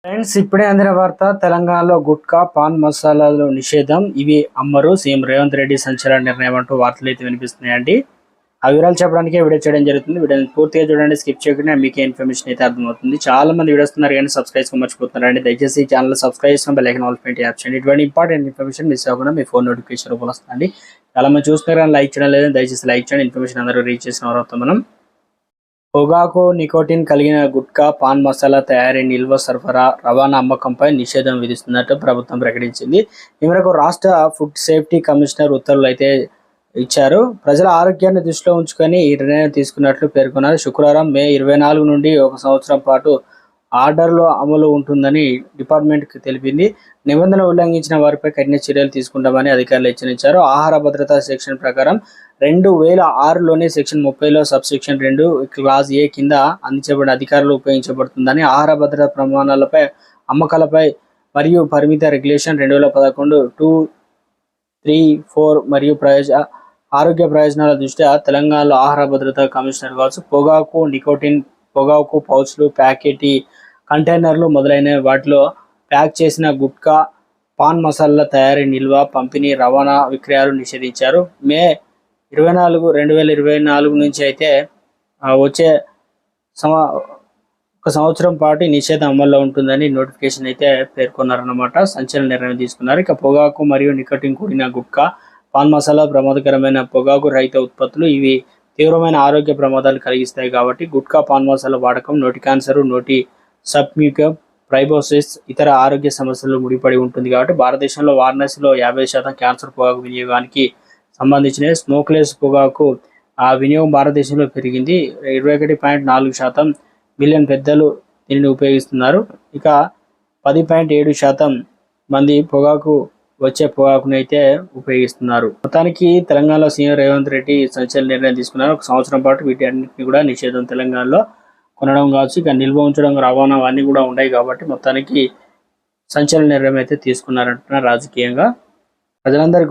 Friends, ఇప్పుడే అందిన వార్త. తెలంగాణలో గుట్కా పాన్ మసాలాలు నిషేధం, ఇవి అమ్మరు, సీఎం రేవంత్ రెడ్డి సంచలన నిర్ణయం అంటూ వార్తలు అయితే వినిపిస్తున్నాయండి. ఆ వివరాలు చెప్పడానికి వీడియో చేయడం జరుగుతుంది. వీడియోని పూర్తిగా చూడండి, స్కిప్ చేయకుండా మీకే ఇన్ఫర్మేషన్ అయితే అర్థమవుతుంది. చాలా మంది వీడియోస్ కానీ సబ్స్క్రైబ్ మర్చిపోతున్నారండి. దయచేసి ఈ ఛానల్ సబ్స్క్రైబ్ చేసుకుని బెల్ ఐకాన్ ఆల్ పెట్టి యాప్ చేయండి. ఇటువంటి ఇంపార్టెంట్ ఇన్ఫర్మేషన్ మిస్ అవ్వకుండా మీ ఫోన్ నోటిఫికేషన్ రూపంలో వస్తుంది. చాలా మంది చూస్తున్నారు కానీ లైక్ చేయడం లేదని, దయచేసి లైక్ చేయండి. ఇన్ఫర్మేషన్ అందరూ రీచ్ చేసిన వారు మనం. పొగాకు, నికోటిన్ కలిగిన గుట్కా, పాన్ మసాలా తయారీ, నిల్వ, సరఫరా, రవాణా, అమ్మకంపై నిషేధం విధిస్తున్నట్టు ప్రభుత్వం ప్రకటించింది. ఈ మేరకు రాష్ట్ర ఫుడ్ సేఫ్టీ కమిషనర్ ఉత్తర్వులు అయితే ఇచ్చారు. ప్రజల ఆరోగ్యాన్ని దృష్టిలో ఉంచుకొని ఈ నిర్ణయం తీసుకున్నట్లు పేర్కొన్నారు. శుక్రవారం మే 24 నుండి 1 సంవత్సరం పాటు ఆర్డర్లో అమలు ఉంటుందని డిపార్ట్మెంట్కి తెలిపింది. నిబంధనలు ఉల్లంఘించిన వారిపై కఠిన చర్యలు తీసుకుంటామని అధికారులు హెచ్చరించారు. ఆహార భద్రతా సెక్షన్ ప్రకారం 2006లోని సెక్షన్ 30లో సబ్సెక్షన్ 2 క్లాజ్ ఏ కింద అందించబడిన అధికారులు ఉపయోగించబడుతుందని ఆహార భద్రతా ప్రమాణాలపై, అమ్మకాలపై మరియు పరిమిత రెగ్యులేషన్ 2011 234 మరియు ఆరోగ్య ప్రయోజనాల దృష్ట్యా తెలంగాణలో ఆహార భద్రతా కమిషనర్ కావచ్చు పొగాకు, నికోటిన్, పొగాకు పౌచ్లు, ప్యాకెటీ కంటైనర్లు మొదలైన వాటిలో ప్యాక్ చేసిన గుట్కా, పాన్ మసాలాల తయారీ, నిల్వ, పంపిణీ, రవాణా, విక్రయాలు నిషేధించారు. మే 24, 2024 నుంచి అయితే వచ్చే ఒక సంవత్సరం పాటు నిషేధం అమల్లో ఉంటుందని నోటిఫికేషన్ అయితే పేర్కొన్నారన్నమాట. సంచలన నిర్ణయం తీసుకున్నారు. ఇక పొగాకు మరియు నికోటిన్ కూడిన గుట్కా, పాన్ మసాలా ప్రమాదకరమైన పొగాకు రహిత ఉత్పత్తులు. ఇవి తీవ్రమైన ఆరోగ్య ప్రమాదాలు కలిగిస్తాయి కాబట్టి గుట్కా, పాన్ మసాలా వాడకం నోటి క్యాన్సర్, నోటి సబ్మ్యూకస్, ప్రైబోసిస్, ఇతర ఆరోగ్య సమస్యలు ముడిపడి ఉంటుంది కాబట్టి భారతదేశంలో వారణాసిలో 50% క్యాన్సర్ పొగాకు వినియోగానికి సంబంధించిన స్మోక్లెస్ పొగాకు వినియోగం భారతదేశంలో పెరిగింది. 21.4% మిలియన్ పెద్దలు దీనిని ఉపయోగిస్తున్నారు. ఇక 10.7% మంది పొగాకును అయితే ఉపయోగిస్తున్నారు. మొత్తానికి తెలంగాణలో సీఎం రేవంత్ రెడ్డి సంచలన నిర్ణయం తీసుకున్నారు. 1 సంవత్సరం పాటు వీటన్నిటిని కూడా నిషేధం తెలంగాణలో కొనడం కావచ్చు, ఇక నిల్వ ఉంచడం, రవాణా అవన్నీ కూడా ఉన్నాయి కాబట్టి మొత్తానికి సంచలన నిర్ణయం అయితే తీసుకున్నారంటున్నారు. రాజకీయంగా ప్రజలందరికీ